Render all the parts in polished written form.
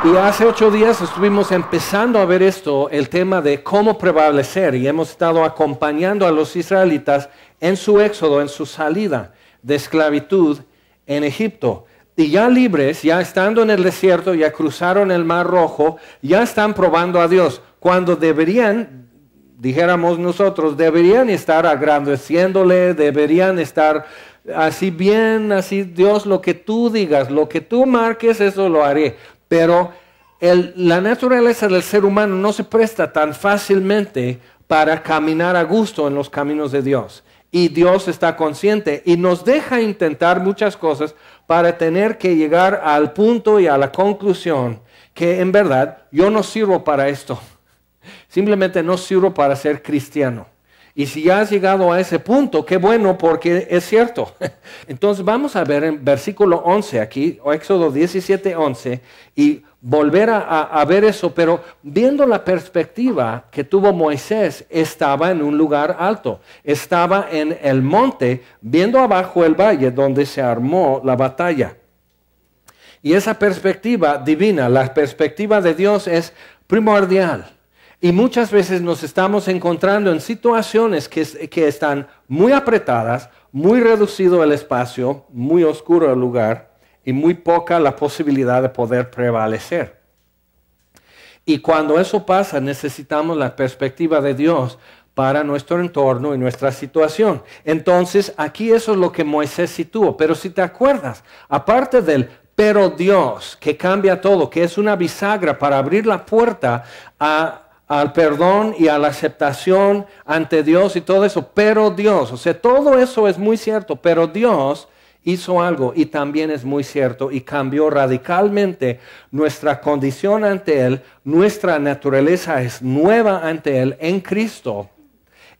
Y hace 8 días estuvimos empezando a ver esto, el tema de cómo prevalecer, y hemos estado acompañando a los israelitas en su éxodo, en su salida de esclavitud en Egipto. Y ya libres, ya estando en el desierto, ya cruzaron el Mar Rojo, ya están probando a Dios, cuando deberían, dijéramos nosotros, deberían estar agradeciéndole, deberían estar así bien, así Dios, lo que tú digas, lo que tú marques, eso lo haré. Pero la naturaleza del ser humano no se presta tan fácilmente para caminar a gusto en los caminos de Dios. Y Dios está consciente y nos deja intentar muchas cosas para tener que llegar al punto y a la conclusión que en verdad yo no sirvo para esto. Simplemente no sirvo para ser cristiano. Y si ya has llegado a ese punto, qué bueno, porque es cierto. Entonces vamos a ver en versículo 11 aquí, Éxodo 17, 11, y volver a ver eso, pero viendo la perspectiva que tuvo Moisés, estaba en un lugar alto, estaba en el monte, viendo abajo el valle donde se armó la batalla. Y esa perspectiva divina, la perspectiva de Dios es primordial. Y muchas veces nos estamos encontrando en situaciones que están muy apretadas, muy reducido el espacio, muy oscuro el lugar y muy poca la posibilidad de poder prevalecer. Y cuando eso pasa, necesitamos la perspectiva de Dios para nuestro entorno y nuestra situación. Entonces, aquí eso es lo que Moisés situó. Pero si te acuerdas, aparte del pero Dios, que cambia todo, que es una bisagra para abrir la puerta al perdón y a la aceptación ante Dios y todo eso, pero Dios, o sea, todo eso es muy cierto, pero Dios hizo algo y también es muy cierto y cambió radicalmente nuestra condición ante Él, nuestra naturaleza es nueva ante Él en Cristo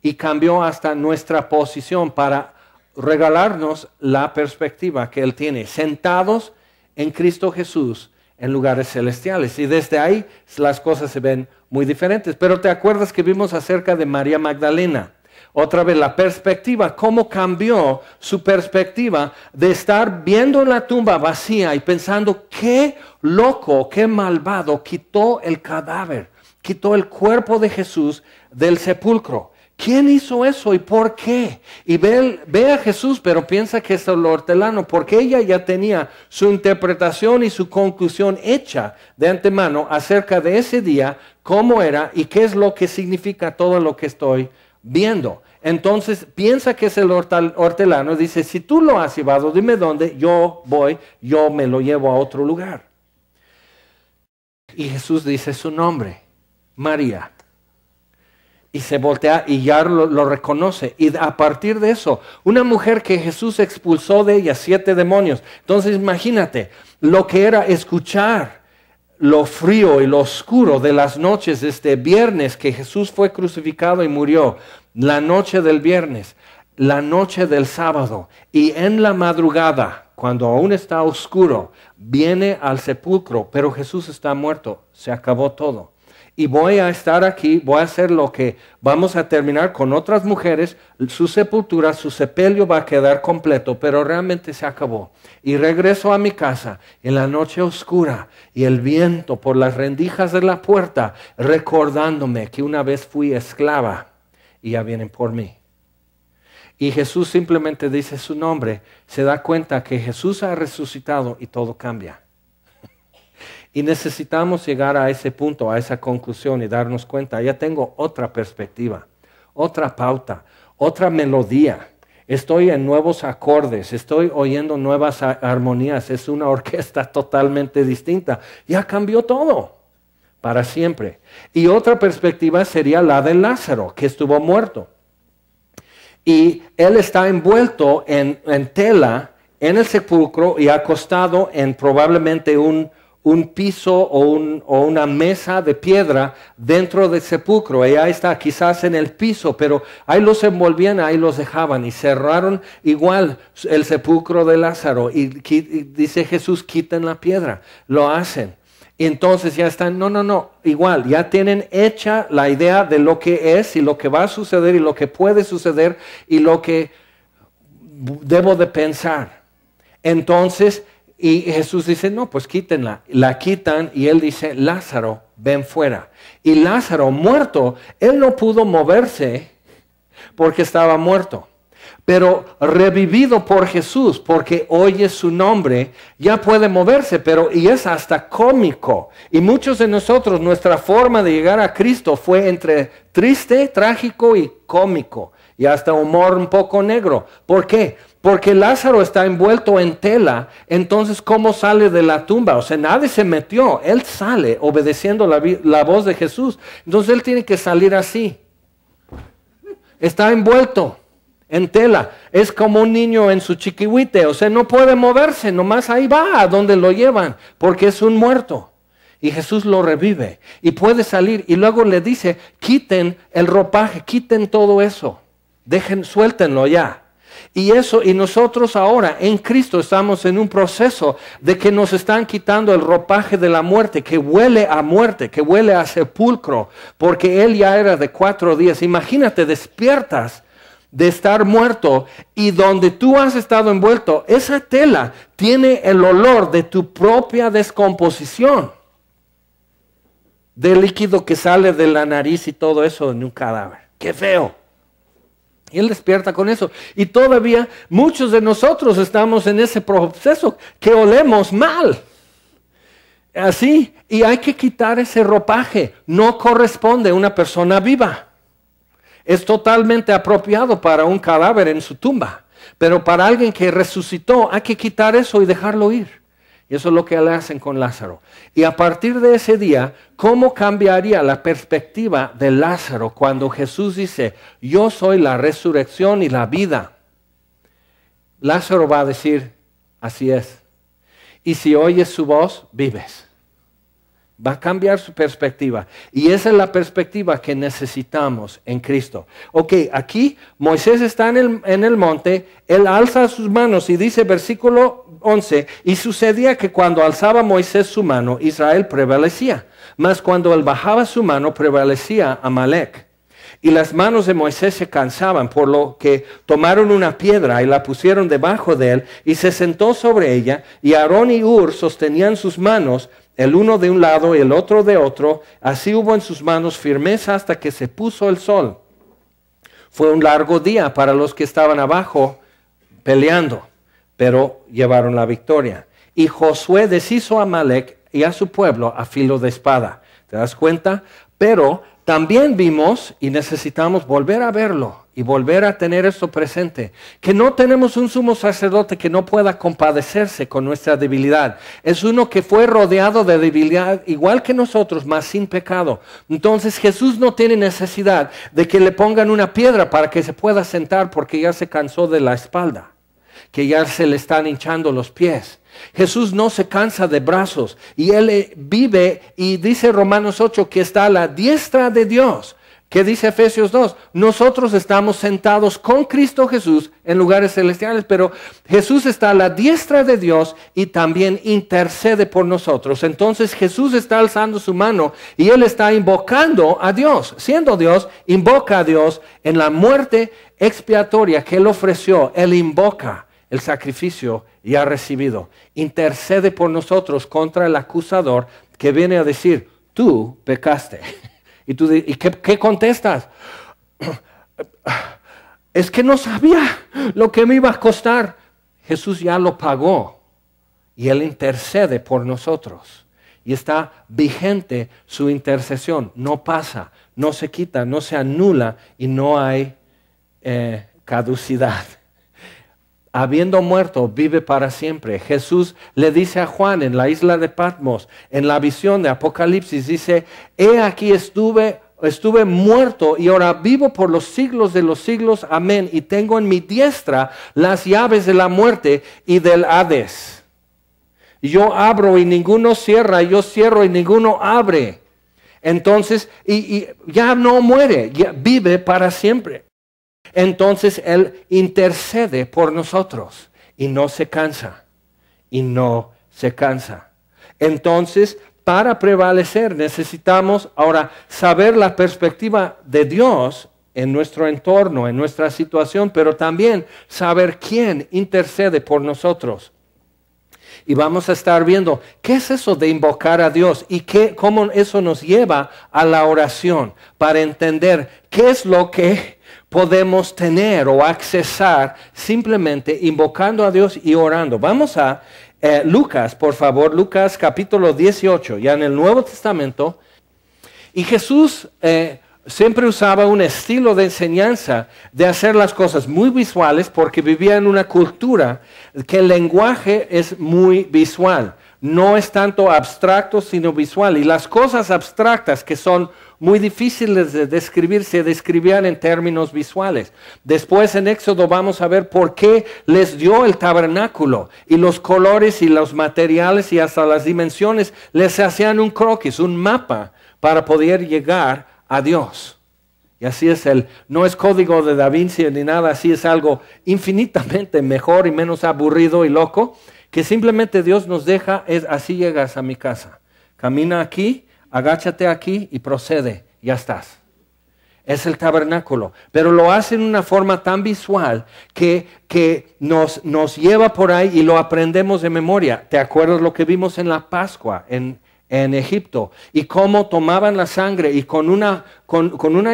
y cambió hasta nuestra posición para regalarnos la perspectiva que Él tiene, sentados en Cristo Jesús, en lugares celestiales. Y desde ahí las cosas se ven muy diferentes. Pero te acuerdas que vimos acerca de María Magdalena. Otra vez la perspectiva, cómo cambió su perspectiva de estar viendo la tumba vacía y pensando qué loco, qué malvado, quitó el cadáver, quitó el cuerpo de Jesús del sepulcro. ¿Quién hizo eso y por qué? Y ve a Jesús, pero piensa que es el hortelano, porque ella ya tenía su interpretación y su conclusión hecha de antemano acerca de ese día, cómo era y qué es lo que significa todo lo que estoy viendo. Entonces piensa que es el hortelano, dice, si tú lo has llevado, dime dónde, yo voy, yo me lo llevo a otro lugar. Y Jesús dice su nombre, María. Y se voltea y ya lo reconoce. Y a partir de eso, una mujer que Jesús expulsó de ella 7 demonios. Entonces imagínate lo que era escuchar lo frío y lo oscuro de las noches de este viernes que Jesús fue crucificado y murió. La noche del viernes, la noche del sábado. Y en la madrugada, cuando aún está oscuro, viene al sepulcro. Pero Jesús está muerto. Se acabó todo. Y voy a estar aquí, voy a hacer lo que vamos a terminar con otras mujeres, su sepultura, su sepelio va a quedar completo, pero realmente se acabó. Y regreso a mi casa en la noche oscura y el viento por las rendijas de la puerta, recordándome que una vez fui esclava y ya vienen por mí. Y Jesús simplemente dice su nombre, se da cuenta que Jesús ha resucitado y todo cambia. Y necesitamos llegar a ese punto, a esa conclusión y darnos cuenta, ya tengo otra perspectiva, otra pauta, otra melodía. Estoy en nuevos acordes, estoy oyendo nuevas armonías, es una orquesta totalmente distinta. Ya cambió todo, para siempre. Y otra perspectiva sería la de Lázaro, que estuvo muerto. Y él está envuelto en tela en el sepulcro y acostado en probablemente un piso o una mesa de piedra dentro del sepulcro. Y ahí está, quizás en el piso, pero ahí los envolvían, ahí los dejaban y cerraron igual el sepulcro de Lázaro. Y dice Jesús, quiten la piedra. Lo hacen. Y entonces ya están, no, igual, ya tienen hecha la idea de lo que es y lo que va a suceder y lo que puede suceder y lo que debo de pensar. Entonces Y Jesús dice, no, pues quítenla. La quitan y él dice, Lázaro, ven fuera. Y Lázaro, muerto, él no pudo moverse porque estaba muerto. Pero revivido por Jesús, porque oye su nombre, ya puede moverse, y es hasta cómico. Y muchos de nosotros, nuestra forma de llegar a Cristo fue entre triste, trágico y cómico. Y hasta humor un poco negro. ¿Por qué? Porque Lázaro está envuelto en tela, entonces ¿cómo sale de la tumba? O sea, nadie se metió, él sale obedeciendo la voz de Jesús. Entonces él tiene que salir así. Está envuelto en tela, es como un niño en su chiquihuite, o sea, no puede moverse, nomás ahí va a donde lo llevan, porque es un muerto. Y Jesús lo revive y puede salir y luego le dice, quiten el ropaje, quiten todo eso, suéltenlo ya. Y nosotros ahora en Cristo estamos en un proceso de que nos están quitando el ropaje de la muerte, que huele a muerte, que huele a sepulcro, porque él ya era de 4 días. Imagínate, despiertas de estar muerto y donde tú has estado envuelto, esa tela tiene el olor de tu propia descomposición, del líquido que sale de la nariz y todo eso en un cadáver. ¡Qué feo! Y él despierta con eso. Y todavía muchos de nosotros estamos en ese proceso que olemos mal. Así, y hay que quitar ese ropaje. No corresponde a una persona viva. Es totalmente apropiado para un cadáver en su tumba. Pero para alguien que resucitó, hay que quitar eso y dejarlo ir. Y eso es lo que le hacen con Lázaro. Y a partir de ese día, ¿cómo cambiaría la perspectiva de Lázaro cuando Jesús dice, yo soy la resurrección y la vida? Lázaro va a decir, así es. Y si oyes su voz, vives. Va a cambiar su perspectiva. Y esa es la perspectiva que necesitamos en Cristo. Ok, aquí Moisés está en el monte, él alza sus manos y dice versículo 11, y sucedía que cuando alzaba Moisés su mano, Israel prevalecía. Mas cuando él bajaba su mano, prevalecía Amalec. Y las manos de Moisés se cansaban, por lo que tomaron una piedra y la pusieron debajo de él, y se sentó sobre ella, y Aarón y Hur sostenían sus manos, el uno de un lado y el otro de otro. Así hubo en sus manos firmeza hasta que se puso el sol. Fue un largo día para los que estaban abajo peleando, pero llevaron la victoria. Y Josué deshizo a Amalec y a su pueblo a filo de espada. ¿Te das cuenta? Pero también vimos, y necesitamos volver a verlo y volver a tener esto presente, que no tenemos un sumo sacerdote que no pueda compadecerse con nuestra debilidad. Es uno que fue rodeado de debilidad igual que nosotros, mas sin pecado. Entonces Jesús no tiene necesidad de que le pongan una piedra para que se pueda sentar porque ya se cansó de la espalda, que ya se le están hinchando los pies. Jesús no se cansa de brazos y Él vive, y dice Romanos 8 que está a la diestra de Dios. ¿Qué dice Efesios 2? Nosotros estamos sentados con Cristo Jesús en lugares celestiales, pero Jesús está a la diestra de Dios y también intercede por nosotros. Entonces Jesús está alzando su mano y Él está invocando a Dios. Siendo Dios, invoca a Dios en la muerte expiatoria que Él ofreció. Él invoca el sacrificio ya recibido. Intercede por nosotros contra el acusador que viene a decir, tú pecaste. ¿Y qué contestas? Es que no sabía lo que me iba a costar. Jesús ya lo pagó y Él intercede por nosotros. Y está vigente su intercesión. No pasa, no se quita, no se anula y no hay caducidad. Habiendo muerto, vive para siempre. Jesús le dice a Juan en la isla de Patmos, en la visión de Apocalipsis, dice, he aquí estuve muerto y ahora vivo por los siglos de los siglos, amén. Y tengo en mi diestra las llaves de la muerte y del Hades. Y yo abro y ninguno cierra, y yo cierro y ninguno abre. Entonces, y ya no muere, ya vive para siempre. Entonces Él intercede por nosotros y no se cansa, y no se cansa. Entonces, para prevalecer necesitamos ahora saber la perspectiva de Dios en nuestro entorno, en nuestra situación, pero también saber quién intercede por nosotros. Y vamos a estar viendo qué es eso de invocar a Dios y cómo eso nos lleva a la oración para entender qué es lo que podemos tener o accesar simplemente invocando a Dios y orando. Vamos a Lucas, por favor, Lucas capítulo 18, ya en el Nuevo Testamento. Y Jesús siempre usaba un estilo de enseñanza de hacer las cosas muy visuales porque vivía en una cultura que el lenguaje es muy visual. No es tanto abstracto sino visual. Y las cosas abstractas que son muy difíciles de describir se describían en términos visuales. Después en Éxodo vamos a ver por qué les dio el tabernáculo y los colores y los materiales y hasta las dimensiones les hacían un croquis, un mapa para poder llegar a Dios. Y así es no es código de Da Vinci ni nada, así es algo infinitamente mejor y menos aburrido y loco, que simplemente Dios nos deja, así llegas a mi casa. Camina aquí, agáchate aquí y procede, ya estás. Es el tabernáculo, pero lo hace en una forma tan visual que nos lleva por ahí y lo aprendemos de memoria. ¿Te acuerdas lo que vimos en la Pascua en Egipto? Y cómo tomaban la sangre y con una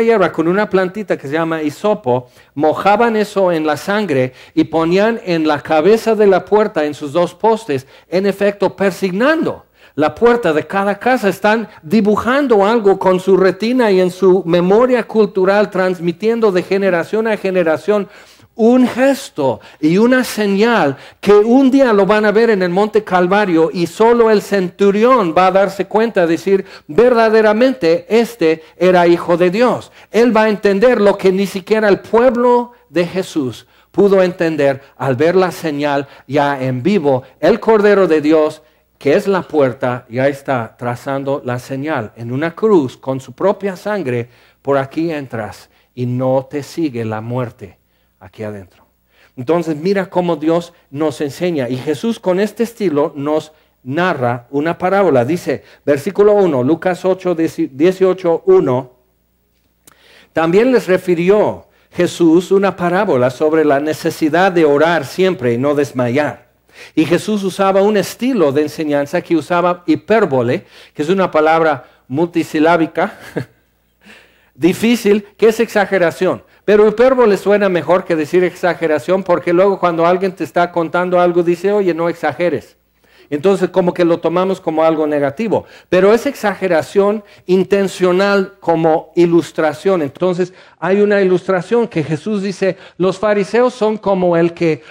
hierba, con una plantita que se llama hisopo, mojaban eso en la sangre y ponían en la cabeza de la puerta, en sus dos postes, en efecto persignando la puerta de cada casa. Están dibujando algo con su retina y en su memoria cultural, transmitiendo de generación a generación un gesto y una señal que un día lo van a ver en el Monte Calvario y solo el centurión va a darse cuenta, decir, verdaderamente este era hijo de Dios. Él va a entender lo que ni siquiera el pueblo de Jesús pudo entender al ver la señal ya en vivo. El Cordero de Dios, que es la puerta, ya está trazando la señal en una cruz con su propia sangre. Por aquí entras y no te sigue la muerte aquí adentro. Entonces mira cómo Dios nos enseña. Y Jesús con este estilo nos narra una parábola. Dice, versículo 1, Lucas 8, 18, 1. También les refirió Jesús una parábola sobre la necesidad de orar siempre y no desmayar. Y Jesús usaba un estilo de enseñanza que usaba hipérbole, que es una palabra multisilábica, difícil, que es exageración. Pero hipérbole suena mejor que decir exageración, porque luego cuando alguien te está contando algo dice, oye, no exageres. Entonces como que lo tomamos como algo negativo. Pero es exageración intencional como ilustración. Entonces hay una ilustración que Jesús dice, los fariseos son como el que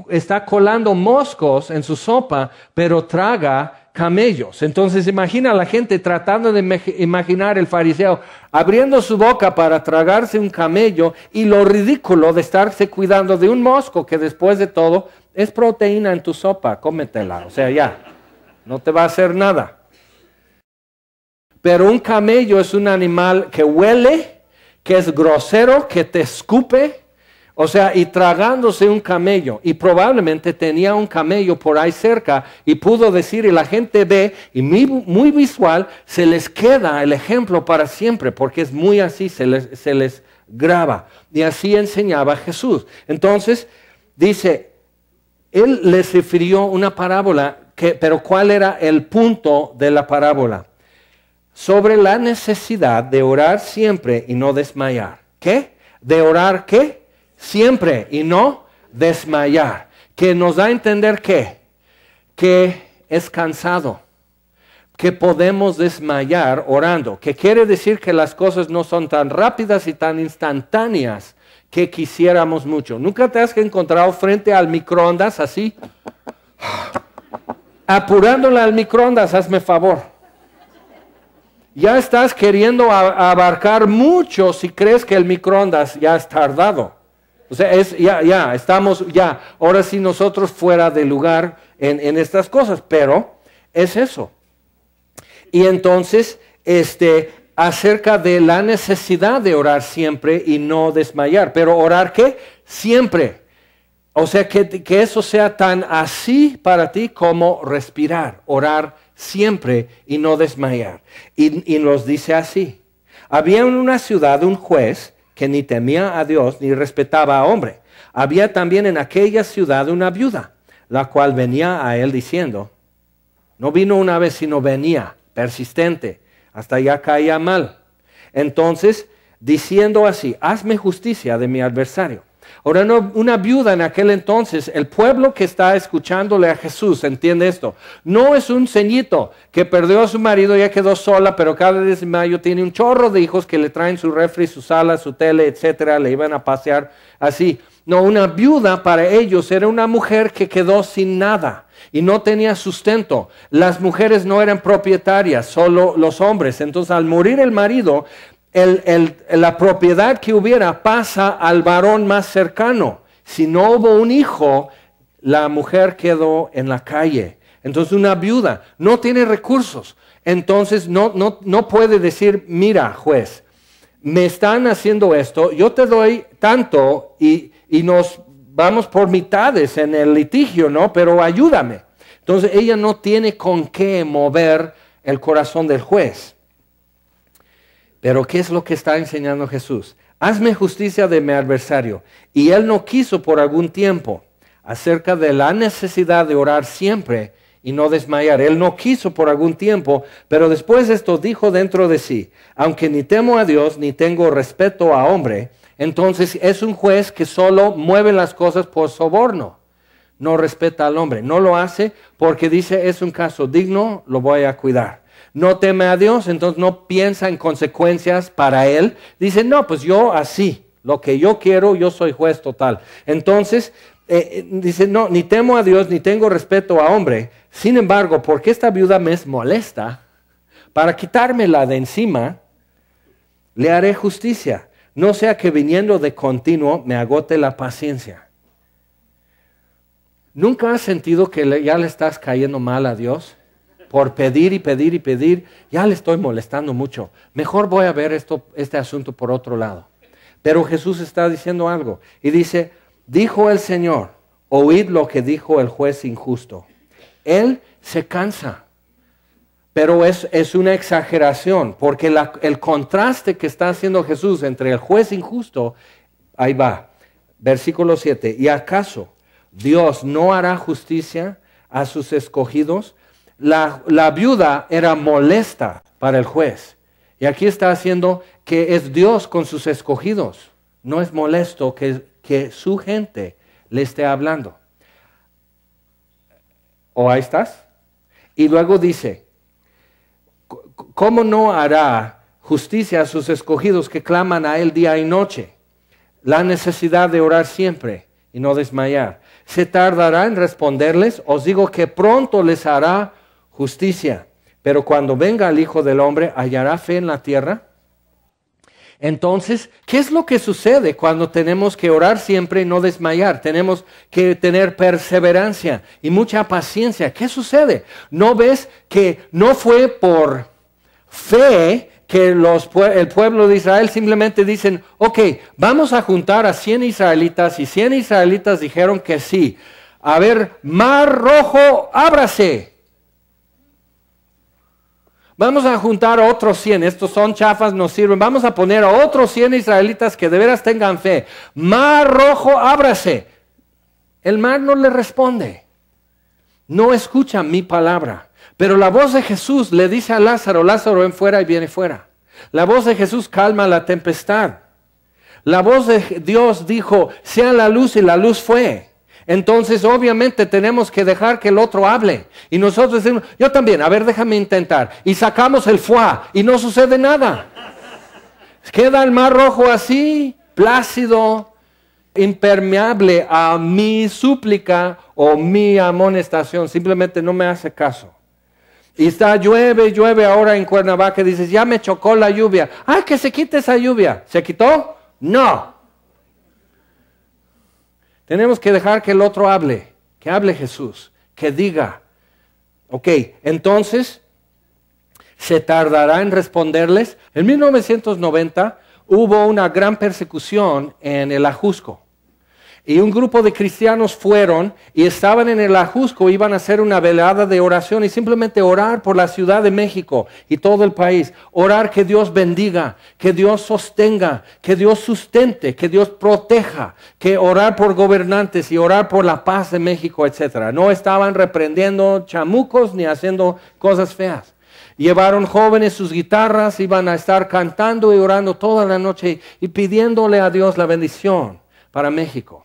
está colando moscos en su sopa, pero traga camellos. Entonces imagina a la gente tratando de imaginar el fariseo abriendo su boca para tragarse un camello y lo ridículo de estarse cuidando de un mosco que después de todo es proteína en tu sopa, cómetela, o sea ya, no te va a hacer nada. Pero un camello es un animal que huele, que es grosero, que te escupe. O sea, y tragándose un camello, y probablemente tenía un camello por ahí cerca, y pudo decir, y la gente ve, y muy visual, se les queda el ejemplo para siempre, porque es muy así, se les graba. Y así enseñaba Jesús. Entonces, dice, él les refirió una parábola, pero ¿cuál era el punto de la parábola? Sobre la necesidad de orar siempre y no desmayar. ¿Qué? ¿De orar qué? Siempre y no desmayar, que nos da a entender que es cansado, que podemos desmayar orando, que quiere decir que las cosas no son tan rápidas y tan instantáneas que quisiéramos mucho. ¿Nunca te has encontrado frente al microondas así? Apurándola al microondas, hazme favor. Ya estás queriendo abarcar mucho si crees que el microondas ya es tardado. O sea, estamos ahora sí nosotros fuera de lugar en estas cosas, pero es eso. Y entonces, acerca de la necesidad de orar siempre y no desmayar, pero orar ¿qué? Siempre. O sea, que eso sea tan así para ti como respirar, orar siempre y no desmayar. Y nos dice así, había en una ciudad un juez que ni temía a Dios ni respetaba a hombre. Había también en aquella ciudad una viuda, la cual venía a él diciendo, no vino una vez, sino venía, persistente, hasta ya caía mal. Entonces, diciendo así, hazme justicia de mi adversario. Ahora, una viuda en aquel entonces, el pueblo que está escuchándole a Jesús, entiende esto, no es un ceñito que perdió a su marido, ya quedó sola, pero cada 10 de mayo tiene un chorro de hijos que le traen su refri, su sala, su tele, etcétera, le iban a pasear así. No, una viuda para ellos era una mujer que quedó sin nada y no tenía sustento. Las mujeres no eran propietarias, solo los hombres. Entonces, al morir el marido, la propiedad que hubiera pasa al varón más cercano. Si no hubo un hijo, la mujer quedó en la calle. Entonces una viuda no tiene recursos. Entonces no puede decir, mira, juez, me están haciendo esto, yo te doy tanto y nos vamos por mitades en el litigio, ¿no? Pero ayúdame. Entonces ella no tiene con qué mover el corazón del juez. Pero ¿qué es lo que está enseñando Jesús? Hazme justicia de mi adversario. Y él no quiso por algún tiempo acerca de la necesidad de orar siempre y no desmayar. Él no quiso por algún tiempo, pero después de esto dijo dentro de sí, aunque ni temo a Dios ni tengo respeto a hombre, entonces es un juez que solo mueve las cosas por soborno. No respeta al hombre. No lo hace porque dice es un caso digno, lo voy a cuidar. No teme a Dios, entonces no piensa en consecuencias para él. Dice, no, pues yo así, lo que yo quiero, yo soy juez total. Entonces, dice, no, ni temo a Dios, ni tengo respeto a hombre. Sin embargo, porque esta viuda me es molesta, para quitármela de encima, le haré justicia. No sea que viniendo de continuo me agote la paciencia. ¿Nunca has sentido que ya le estás cayendo mal a Dios? Por pedir y pedir y pedir, ya le estoy molestando mucho. Mejor voy a ver este asunto por otro lado. Pero Jesús está diciendo algo. Y dice, dijo el Señor, oíd lo que dijo el juez injusto. Él se cansa. Pero es una exageración, porque el contraste que está haciendo Jesús entre el juez injusto, ahí va, versículo 7. ¿Y acaso Dios no hará justicia a sus escogidos? La viuda era molesta para el juez. Y aquí está haciendo que es Dios con sus escogidos. No es molesto que su gente le esté hablando. ¿O ahí estás? Y luego dice, ¿cómo no hará justicia a sus escogidos que claman a él día y noche? La necesidad de orar siempre y no desmayar. ¿Se tardará en responderles? Os digo que pronto les hará justicia, pero cuando venga el Hijo del Hombre, ¿hallará fe en la tierra? Entonces, ¿qué es lo que sucede cuando tenemos que orar siempre y no desmayar? Tenemos que tener perseverancia y mucha paciencia. ¿Qué sucede? ¿No ves que no fue por fe que el pueblo de Israel simplemente dicen, ok, vamos a juntar a 100 israelitas y 100 israelitas dijeron que sí. A ver, mar rojo, ábrase. Vamos a juntar a otros 100, estos son chafas, nos sirven. Vamos a poner a otros 100 israelitas que de veras tengan fe. Mar rojo, ábrase. El mar no le responde. No escucha mi palabra. Pero la voz de Jesús le dice a Lázaro, Lázaro ven fuera y viene fuera. La voz de Jesús calma la tempestad. La voz de Dios dijo, sea la luz y la luz fue. Entonces obviamente tenemos que dejar que el otro hable. Y nosotros decimos, yo también, a ver, déjame intentar. Y sacamos el fuá y no sucede nada. Queda el mar rojo así, plácido, impermeable a mi súplica o mi amonestación. Simplemente no me hace caso. Y está, llueve ahora en Cuernavaca. Dices, ya me chocó la lluvia. ¡Ay, que se quite esa lluvia! ¿Se quitó? No. Tenemos que dejar que el otro hable, que hable Jesús, que diga. Ok, entonces, ¿se tardará en responderles? En 1990 hubo una gran persecución en el Ajusco. Y un grupo de cristianos fueron y estaban en el Ajusco, iban a hacer una velada de oración y simplemente orar por la Ciudad de México y todo el país. Orar que Dios bendiga, que Dios sostenga, que Dios sustente, que Dios proteja, que orar por gobernantes y orar por la paz de México, etc. No estaban reprendiendo chamucos ni haciendo cosas feas. Llevaron jóvenes sus guitarras, iban a estar cantando y orando toda la noche y pidiéndole a Dios la bendición para México.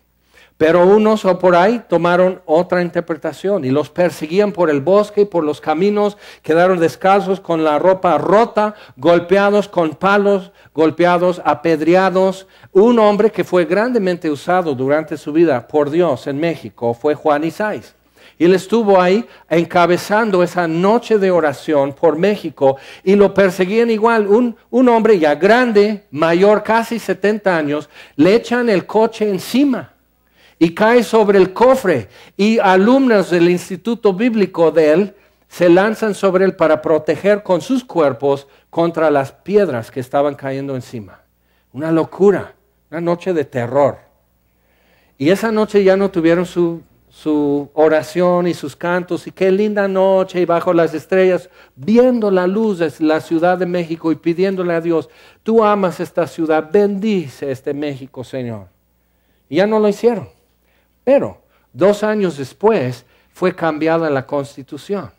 Pero unos por ahí tomaron otra interpretación y los perseguían por el bosque y por los caminos, quedaron descalzos con la ropa rota, golpeados con palos, golpeados, apedreados. Un hombre que fue grandemente usado durante su vida por Dios en México fue Juan Isais. Y él estuvo ahí encabezando esa noche de oración por México y lo perseguían igual. Un hombre ya grande, mayor, casi 70 años, le echan el coche encima y cae sobre el cofre. Y alumnos del instituto bíblico de él se lanzan sobre él para proteger con sus cuerpos contra las piedras que estaban cayendo encima. Una locura, una noche de terror. Y esa noche ya no tuvieron su oración y sus cantos, y qué linda noche, y bajo las estrellas, viendo la luz de la Ciudad de México y pidiéndole a Dios, tú amas esta ciudad, bendice este México, Señor. Y ya no lo hicieron. Pero 2 años después fue cambiada la Constitución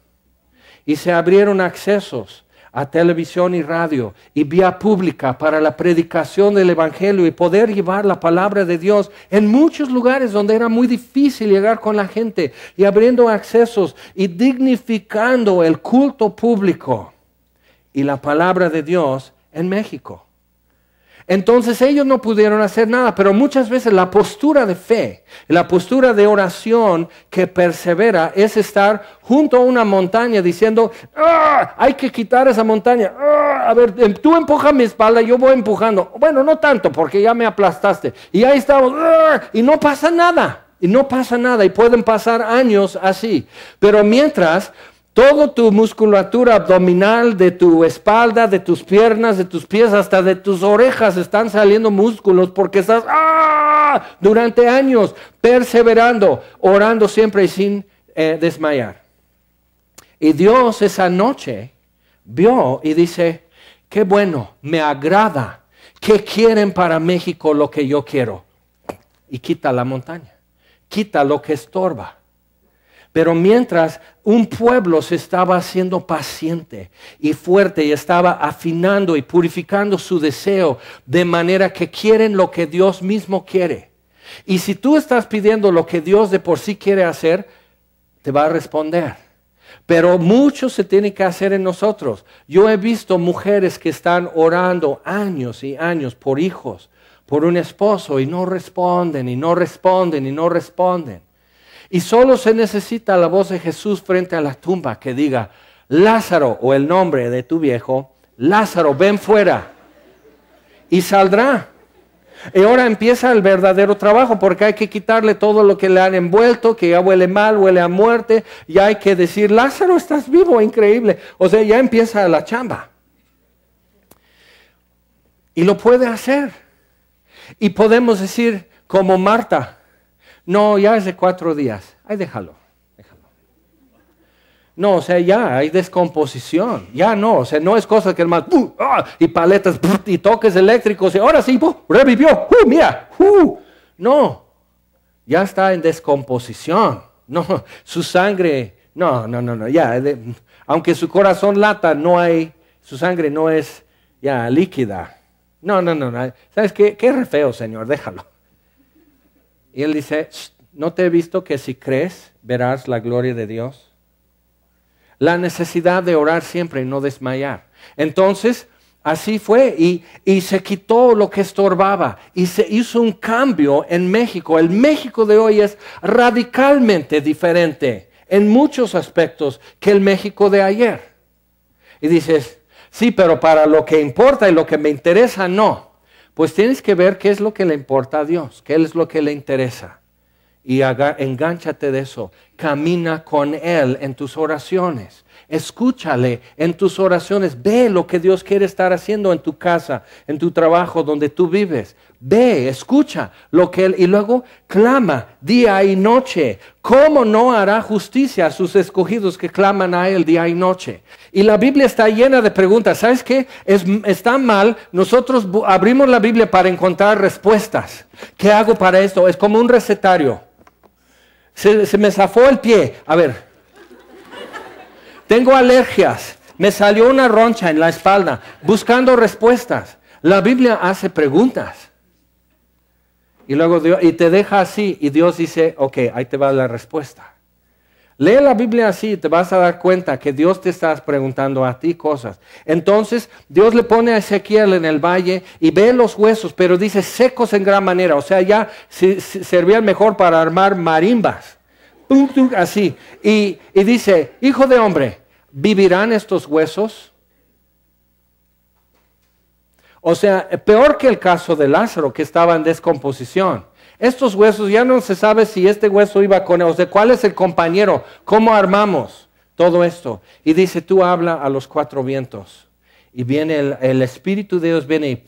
y se abrieron accesos a televisión y radio y vía pública para la predicación del Evangelio y poder llevar la palabra de Dios en muchos lugares donde era muy difícil llegar con la gente, y abriendo accesos y dignificando el culto público y la palabra de Dios en México. Entonces ellos no pudieron hacer nada, pero muchas veces la postura de fe, la postura de oración que persevera es estar junto a una montaña diciendo, ¡ah! Hay que quitar esa montaña, ¡ah! A ver, tú empuja mi espalda, yo voy empujando. Bueno, no tanto porque ya me aplastaste. Y ahí estamos, ¡ah! Y no pasa nada, y pueden pasar años así. Pero mientras toda tu musculatura abdominal, de tu espalda, de tus piernas, de tus pies, hasta de tus orejas están saliendo músculos porque estás durante años perseverando, orando siempre y sin desmayar. Y Dios esa noche vio y dice, qué bueno, me agrada, que quieren para México lo que yo quiero. Y quita la montaña, quita lo que estorba. Pero mientras un pueblo se estaba haciendo paciente y fuerte y estaba afinando y purificando su deseo de manera que quieren lo que Dios mismo quiere. Y si tú estás pidiendo lo que Dios de por sí quiere hacer, te va a responder. Pero mucho se tiene que hacer en nosotros. Yo he visto mujeres que están orando años y años por hijos, por un esposo, y no responden, y no responden, y no responden. Y solo se necesita la voz de Jesús frente a la tumba que diga, Lázaro, o el nombre de tu viejo, Lázaro, ven fuera. Y saldrá. Y ahora empieza el verdadero trabajo, porque hay que quitarle todo lo que le han envuelto, que ya huele mal, huele a muerte, y hay que decir, Lázaro, estás vivo, increíble. O sea, ya empieza la chamba. Y lo puede hacer. Y podemos decir, como Marta, no, ya es de 4 días. Ay, déjalo. No, o sea, ya hay descomposición. Ya no, o sea, no es cosa que el mal, y paletas, y toques eléctricos, y ahora sí, revivió, mira, no, ya está en descomposición. No, su sangre, no, ya, aunque su corazón lata, su sangre no es ya líquida. No, ¿sabes qué? Qué re feo, Señor, déjalo. Y él dice, ¿no te he visto que si crees, verás la gloria de Dios? La necesidad de orar siempre y no desmayar. Entonces, así fue y se quitó lo que estorbaba y se hizo un cambio en México. El México de hoy es radicalmente diferente en muchos aspectos que el México de ayer. Y dices, sí, pero para lo que importa y lo que me interesa, no. Pues tienes que ver qué es lo que le importa a Dios, qué es lo que le interesa. Y engánchate de eso. Camina con Él en tus oraciones. Escúchale en tus oraciones. Ve lo que Dios quiere estar haciendo en tu casa, en tu trabajo, donde tú vives. Ve, escucha lo que Él, y luego clama día y noche. ¿Cómo no hará justicia a sus escogidos que claman a Él día y noche? Y la Biblia está llena de preguntas. ¿Sabes qué? Está mal. Nosotros abrimos la Biblia para encontrar respuestas. ¿Qué hago para esto? Es como un recetario. Se me zafó el pie. A ver. Tengo alergias. Me salió una roncha en la espalda. Buscando respuestas. La Biblia hace preguntas. Y luego y te deja así. Y Dios dice, ok, ahí te va la respuesta. Lee la Biblia así y te vas a dar cuenta que Dios te está preguntando a ti cosas. Entonces Dios le pone a Ezequiel en el valle y ve los huesos, pero dice secos en gran manera. O sea, ya servían mejor para armar marimbas. Así. Y dice, hijo de hombre, ¿vivirán estos huesos? O sea, peor que el caso de Lázaro, que estaba en descomposición. Estos huesos, ya no se sabe si este hueso iba con él, o sea, ¿cuál es el compañero? ¿Cómo armamos todo esto? Y dice, tú habla a los cuatro vientos. Y viene el Espíritu de Dios, viene y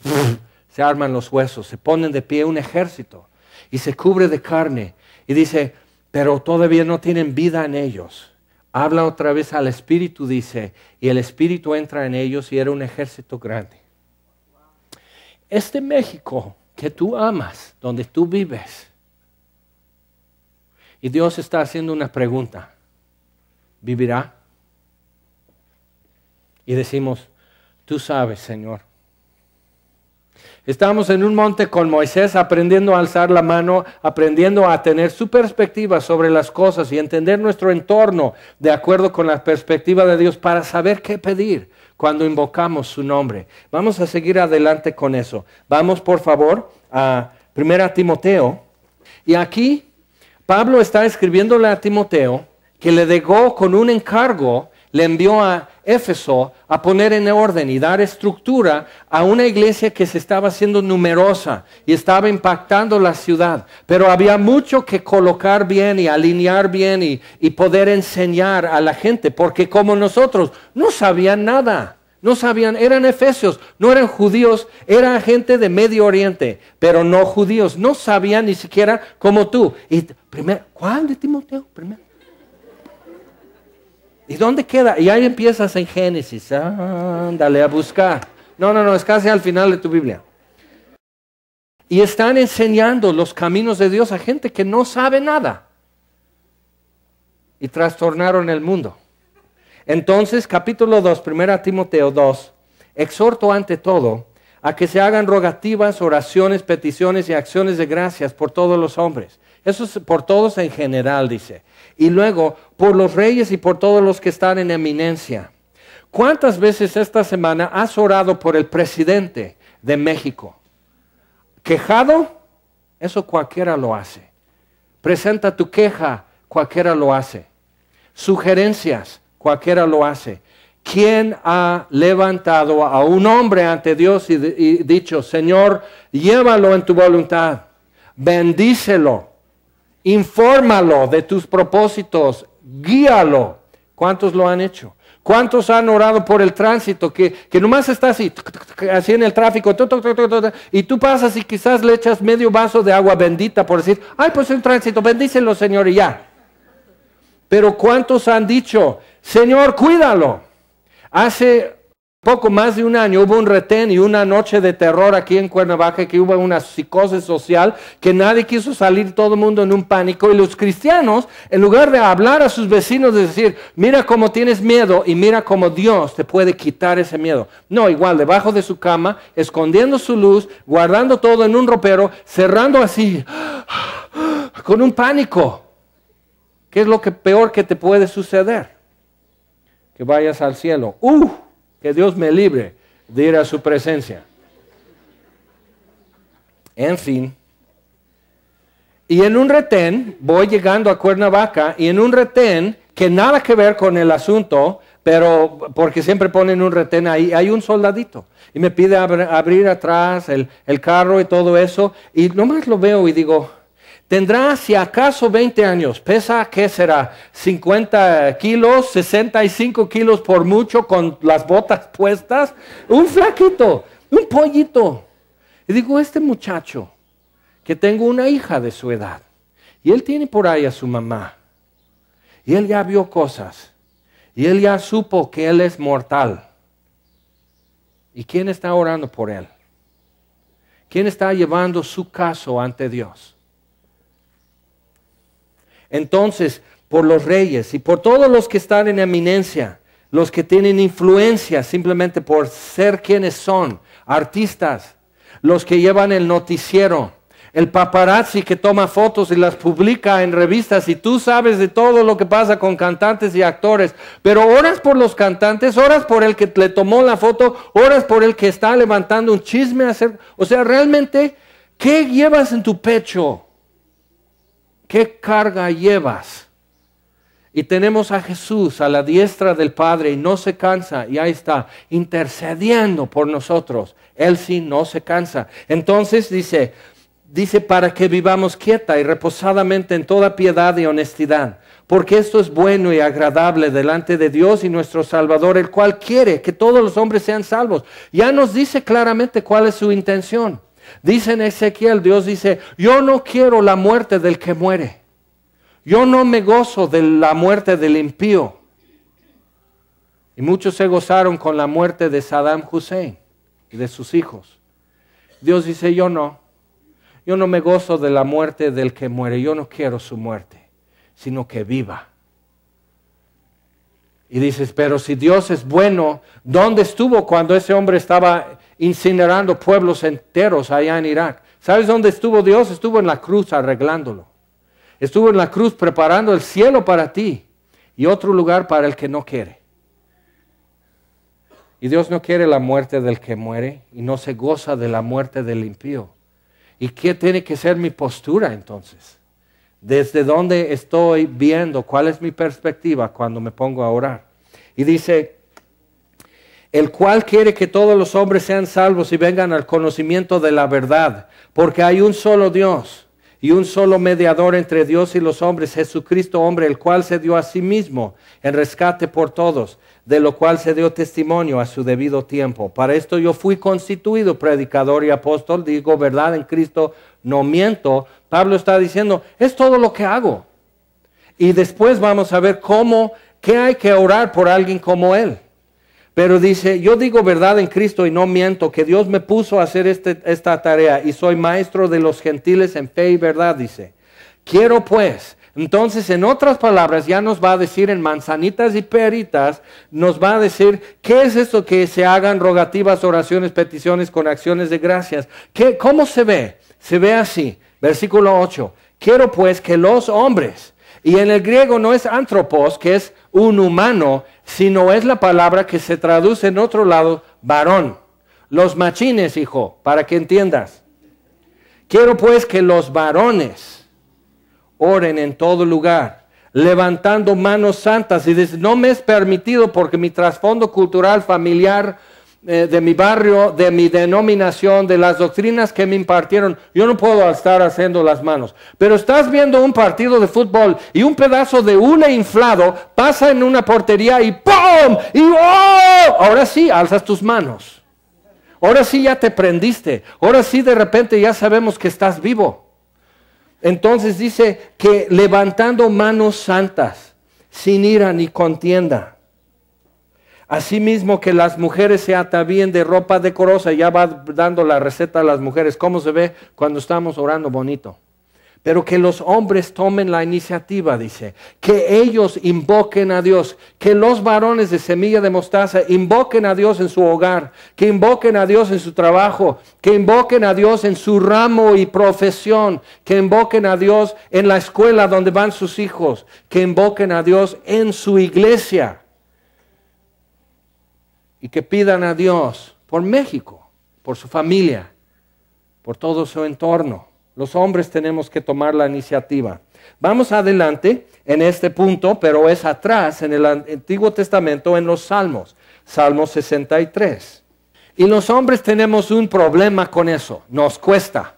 se arman los huesos, se ponen de pie un ejército y se cubre de carne. Y dice, pero todavía no tienen vida en ellos. Habla otra vez al Espíritu, dice, y el Espíritu entra en ellos y era un ejército grande. Este México que tú amas, donde tú vives, y Dios está haciendo una pregunta, ¿vivirá? Y decimos, tú sabes, Señor. Estamos en un monte con Moisés aprendiendo a alzar la mano, aprendiendo a tener su perspectiva sobre las cosas y entender nuestro entorno de acuerdo con la perspectiva de Dios para saber qué pedir cuando invocamos su nombre. Vamos a seguir adelante con eso. Vamos, por favor, a 1 Timoteo. Y aquí Pablo está escribiéndole a Timoteo que le dejó con un encargo, le envió a Éfeso a poner en orden y dar estructura a una iglesia que se estaba haciendo numerosa y estaba impactando la ciudad. Pero había mucho que colocar bien y alinear bien y poder enseñar a la gente, porque como nosotros no sabían nada. No sabían, eran efesios, no eran judíos, eran gente de Medio Oriente, pero no judíos, no sabían ni siquiera como tú. Y ¿cuál de Timoteo? Primero. ¿Y dónde queda? Y ahí empiezas en Génesis, ándale a buscar. No, es casi al final de tu Biblia. Y están enseñando los caminos de Dios a gente que no sabe nada. Y trastornaron el mundo. Entonces, capítulo 2, 1 Timoteo 2, exhorto ante todo a que se hagan rogativas, oraciones, peticiones y acciones de gracias por todos los hombres. Eso es por todos en general, dice. Y luego, por los reyes y por todos los que están en eminencia. ¿Cuántas veces esta semana has orado por el presidente de México? ¿Quejado? Eso cualquiera lo hace. Presenta tu queja, cualquiera lo hace. Sugerencias, cualquiera lo hace. ¿Quién ha levantado a un hombre ante Dios y dicho, Señor, llévalo en tu voluntad, bendícelo, infórmalo de tus propósitos, guíalo? ¿Cuántos lo han hecho? ¿Cuántos han orado por el tránsito que nomás está así en el tráfico, y tú pasas y quizás le echas medio vaso de agua bendita por decir, ay, pues el tránsito, bendícelo, Señor, y ya? Pero ¿cuántos han dicho, Señor, cuídalo? Hace poco más de un año hubo un retén y una noche de terror aquí en Cuernavaca, que hubo una psicosis social, que nadie quiso salir, todo el mundo en un pánico, y los cristianos, en lugar de hablar a sus vecinos, de decir, mira cómo tienes miedo y mira cómo Dios te puede quitar ese miedo. No, igual, debajo de su cama, escondiendo su luz, guardando todo en un ropero, cerrando así, con un pánico. ¿Qué es lo peor que te puede suceder? Que vayas al cielo. Que Dios me libre de ir a su presencia. En fin. Y en un retén, voy llegando a Cuernavaca, y en un retén que nada que ver con el asunto, pero porque siempre ponen un retén ahí, hay un soldadito. Y me pide abrir atrás el carro y todo eso. Y nomás lo veo y digo, Tendrá si acaso 20 años, pesa, ¿qué será? 50 kilos, 65 kilos por mucho con las botas puestas. Un flaquito, un pollito. Y digo, este muchacho, que tengo una hija de su edad, y él tiene por ahí a su mamá, y él ya vio cosas, y él ya supo que él es mortal. ¿Y quién está orando por él? ¿Quién está llevando su caso ante Dios? Entonces, por los reyes y por todos los que están en eminencia, los que tienen influencia simplemente por ser quienes son, artistas, los que llevan el noticiero, el paparazzi que toma fotos y las publica en revistas, y tú sabes de todo lo que pasa con cantantes y actores, pero oras por los cantantes, oras por el que le tomó la foto, oras por el que está levantando un chisme, o sea, realmente, ¿qué llevas en tu pecho? ¿Qué carga llevas? Y tenemos a Jesús a la diestra del Padre y no se cansa, y ahí está, intercediendo por nosotros. Él sí no se cansa. Entonces dice para que vivamos quieta y reposadamente en toda piedad y honestidad, porque esto es bueno y agradable delante de Dios y nuestro Salvador, el cual quiere que todos los hombres sean salvos. Ya nos dice claramente cuál es su intención. Dice en Ezequiel, Dios dice, yo no quiero la muerte del que muere. Yo no me gozo de la muerte del impío. Y muchos se gozaron con la muerte de Saddam Hussein y de sus hijos. Dios dice, yo no me gozo de la muerte del que muere. Yo no quiero su muerte, sino que viva. Y dices, pero si Dios es bueno, ¿dónde estuvo cuando ese hombre estaba incinerando pueblos enteros allá en Irak? ¿Sabes dónde estuvo Dios? Estuvo en la cruz arreglándolo. Estuvo en la cruz preparando el cielo para ti y otro lugar para el que no quiere. Y Dios no quiere la muerte del que muere y no se goza de la muerte del impío. ¿Y qué tiene que ser mi postura entonces? ¿Desde dónde estoy viendo? ¿Cuál es mi perspectiva cuando me pongo a orar? Y dice, el cual quiere que todos los hombres sean salvos y vengan al conocimiento de la verdad, porque hay un solo Dios y un solo mediador entre Dios y los hombres, Jesucristo hombre, el cual se dio a sí mismo en rescate por todos, de lo cual se dio testimonio a su debido tiempo. Para esto yo fui constituido predicador y apóstol, digo verdad en Cristo, no miento. Pablo está diciendo, es todo lo que hago. Y después vamos a ver qué hay que orar por alguien como él. Pero dice, yo digo verdad en Cristo y no miento, que Dios me puso a hacer esta tarea y soy maestro de los gentiles en fe y verdad, dice. Quiero pues, entonces en otras palabras ya nos va a decir en manzanitas y peritas, nos va a decir, ¿qué es esto que se hagan rogativas, oraciones, peticiones con acciones de gracias? ¿Cómo se ve? Se ve así, versículo 8, quiero pues que los hombres, y en el griego no es antropos, que es un humano, sino es la palabra que se traduce en otro lado, varón. Los machines, hijo, para que entiendas. Quiero pues que los varones oren en todo lugar, levantando manos santas. Y dice, no me es permitido porque mi trasfondo cultural, familiar, de mi barrio, de mi denominación, de las doctrinas que me impartieron, yo no puedo estar haciendo las manos. Pero estás viendo un partido de fútbol y un pedazo de hule inflado pasa en una portería y ¡pum! Y ¡oh! Ahora sí, alzas tus manos. Ahora sí ya te prendiste. Ahora sí de repente ya sabemos que estás vivo. Entonces dice que levantando manos santas, sin ira ni contienda. Asimismo que las mujeres se atavíen de ropa decorosa. Ya va dando la receta a las mujeres, cómo se ve cuando estamos orando bonito. Pero que los hombres tomen la iniciativa, dice, que ellos invoquen a Dios, que los varones de semilla de mostaza invoquen a Dios en su hogar, que invoquen a Dios en su trabajo, que invoquen a Dios en su ramo y profesión, que invoquen a Dios en la escuela donde van sus hijos, que invoquen a Dios en su iglesia. Y que pidan a Dios por México, por su familia, por todo su entorno. Los hombres tenemos que tomar la iniciativa. Vamos adelante en este punto, pero es atrás en el Antiguo Testamento, en los Salmos. Salmo 63. Y los hombres tenemos un problema con eso, nos cuesta.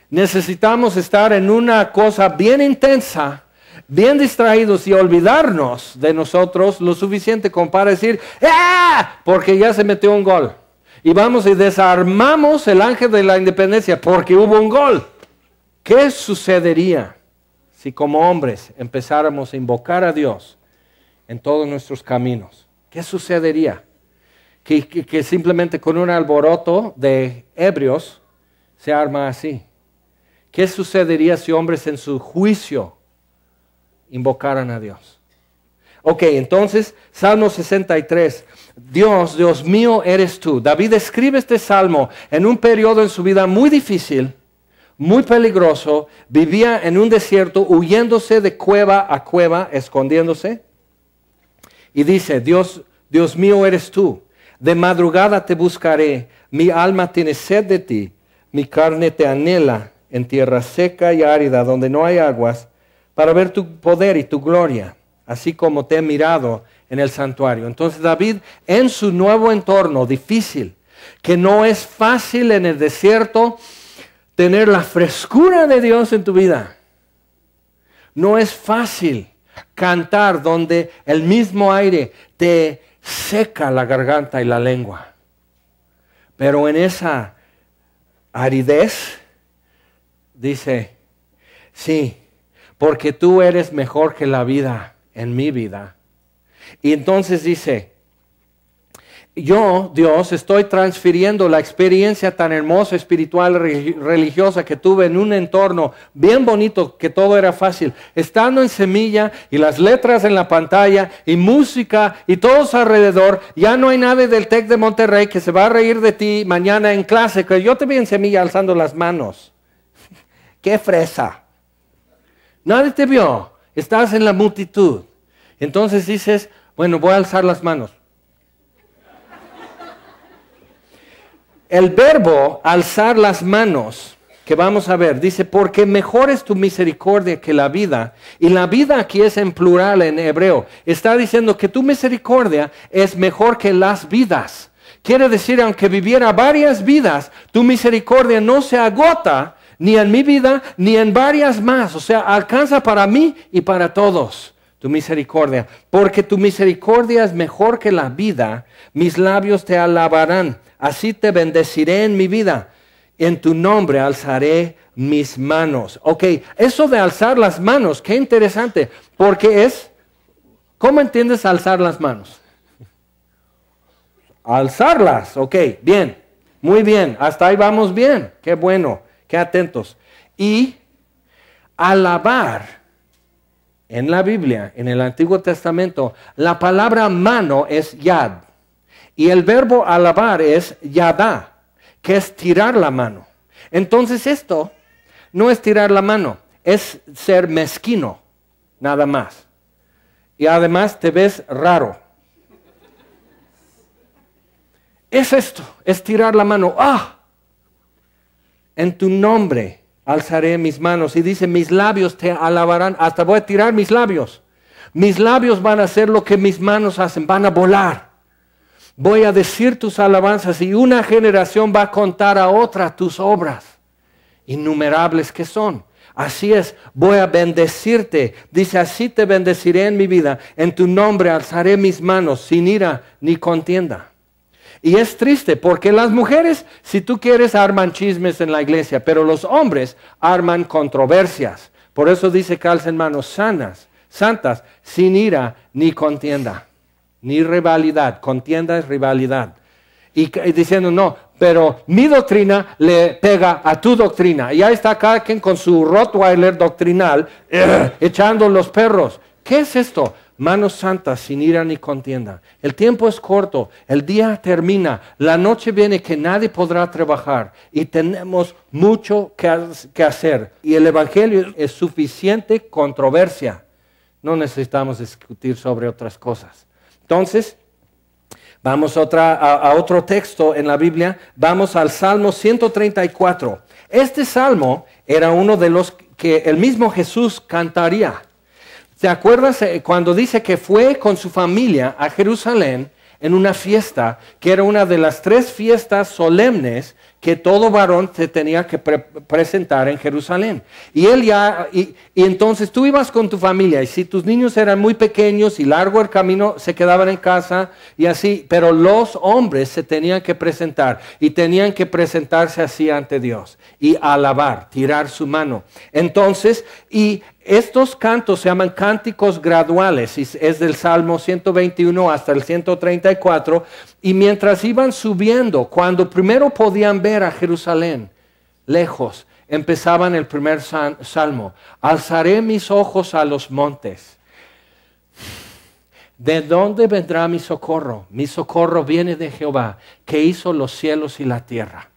necesitamos estar en una cosa bien intensa, bien distraídos y olvidarnos de nosotros lo suficiente como para decir, ¡ah! Porque ya se metió un gol. Y vamos y desarmamos el ángel de la independencia porque hubo un gol. ¿Qué sucedería si como hombres empezáramos a invocar a Dios en todos nuestros caminos? ¿Qué sucedería? Que simplemente con un alboroto de ebrios se arma así. ¿Qué sucedería si hombres en su juicio invocaran a Dios? Ok, entonces, Salmo 63. Dios mío eres tú. David escribe este salmo en un periodo en su vida muy difícil, muy peligroso. Vivía en un desierto, huyéndose de cueva a cueva, escondiéndose. Y dice, Dios mío eres tú. De madrugada te buscaré, mi alma tiene sed de ti, mi carne te anhela en tierra seca y árida donde no hay aguas, para ver tu poder y tu gloria, así como te he mirado en el santuario. Entonces David, en su nuevo entorno difícil, que no es fácil en el desierto tener la frescura de Dios en tu vida. No es fácil cantar donde el mismo aire te seca la garganta y la lengua. Pero en esa aridez, dice, sí, porque tú eres mejor que la vida en mi vida. Y entonces dice, yo, Dios, estoy transfiriendo la experiencia tan hermosa, espiritual, religiosa que tuve en un entorno bien bonito, que todo era fácil, estando en Semilla y las letras en la pantalla y música y todos alrededor. Ya no hay nadie del TEC de Monterrey que se va a reír de ti mañana en clase, que yo te vi en Semilla alzando las manos. ¡Qué fresa! Nadie te vio, estás en la multitud. Entonces dices, bueno, voy a alzar las manos. El verbo alzar las manos, que vamos a ver, dice, porque mejor es tu misericordia que la vida. Y la vida aquí es en plural en hebreo. Está diciendo que tu misericordia es mejor que las vidas. Quiere decir, aunque viviera varias vidas, tu misericordia no se agota ni en mi vida, ni en varias más. O sea, alcanza para mí y para todos tu misericordia. Porque tu misericordia es mejor que la vida, mis labios te alabarán. Así te bendeciré en mi vida. En tu nombre alzaré mis manos. Ok, eso de alzar las manos, qué interesante. Porque es, ¿cómo entiendes alzar las manos? Alzarlas, ok, bien, muy bien. Hasta ahí vamos bien, qué bueno, qué atentos. Y alabar, en la Biblia, en el Antiguo Testamento, la palabra mano es yad. Y el verbo alabar es yadá, que es tirar la mano. Entonces esto no es tirar la mano, es ser mezquino, nada más. Y además te ves raro. Es esto, es tirar la mano. ¡Ah! En tu nombre alzaré mis manos. Y dice, mis labios te alabarán. Hasta voy a tirar mis labios. Mis labios van a hacer lo que mis manos hacen, van a volar. Voy a decir tus alabanzas y una generación va a contar a otra tus obras, innumerables que son. Así es, voy a bendecirte. Dice, así te bendeciré en mi vida. En tu nombre alzaré mis manos sin ira ni contienda. Y es triste porque las mujeres, si tú quieres, arman chismes en la iglesia, pero los hombres arman controversias. Por eso dice, calcen manos sanas, santas, sin ira ni contienda. Ni rivalidad, contienda es rivalidad. Y diciendo, no, pero mi doctrina le pega a tu doctrina. Y ahí está cada quien con su Rottweiler doctrinal, echando los perros. ¿Qué es esto? Manos santas, sin ira ni contienda. El tiempo es corto, el día termina, la noche viene que nadie podrá trabajar. Y tenemos mucho que hacer. Y el Evangelio es suficiente controversia. No necesitamos discutir sobre otras cosas. Entonces, vamos a otro texto en la Biblia. Vamos al Salmo 134. Este salmo era uno de los que el mismo Jesús cantaría. ¿Te acuerdas cuando dice que fue con su familia a Jerusalén en una fiesta, que era una de las 3 fiestas solemnes que todo varón se tenía que presentar en Jerusalén. Y entonces tú ibas con tu familia, y si tus niños eran muy pequeños y largo el camino, se quedaban en casa y así, pero los hombres se tenían que presentar, y tenían que presentarse así ante Dios, y alabar, tirar su mano. Entonces, y estos cantos se llaman cánticos graduales, y es del Salmo 121 hasta el 134, y mientras iban subiendo, cuando primero podían ver a Jerusalén lejos, empezaban el primer salmo: alzaré mis ojos a los montes. ¿De dónde vendrá mi socorro? Mi socorro viene de Jehová, que hizo los cielos y la tierra.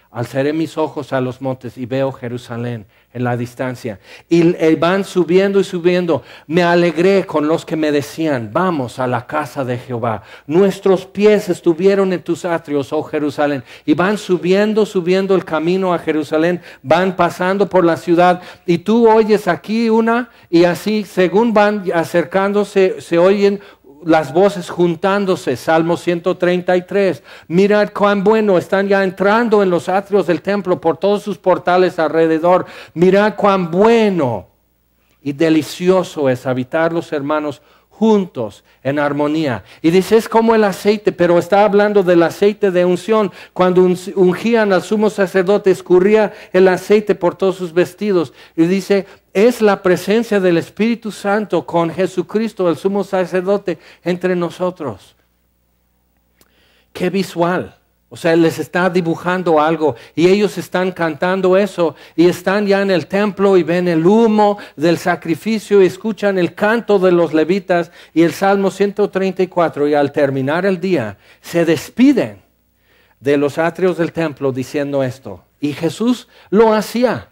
Alzaré mis ojos a los montes y veo Jerusalén en la distancia. Y van subiendo y subiendo. Me alegré con los que me decían: vamos a la casa de Jehová. Nuestros pies estuvieron en tus atrios, oh Jerusalén. Y van subiendo el camino a Jerusalén. Van pasando por la ciudad. Y tú oyes aquí una, y así según van acercándose, se oyen las voces juntándose. Salmo 133. Mirad cuán bueno, están ya entrando en los atrios del templo por todos sus portales alrededor. Mirad cuán bueno y delicioso es habitar los hermanos juntos en armonía. Y dice, es como el aceite, pero está hablando del aceite de unción. Cuando ungían al sumo sacerdote, escurría el aceite por todos sus vestidos. Y dice, es la presencia del Espíritu Santo con Jesucristo, el sumo sacerdote, entre nosotros. Qué visual. O sea, les está dibujando algo, y ellos están cantando eso, y están ya en el templo y ven el humo del sacrificio y escuchan el canto de los levitas y el Salmo 134, y al terminar el día se despiden de los atrios del templo diciendo esto. Y Jesús lo hacía.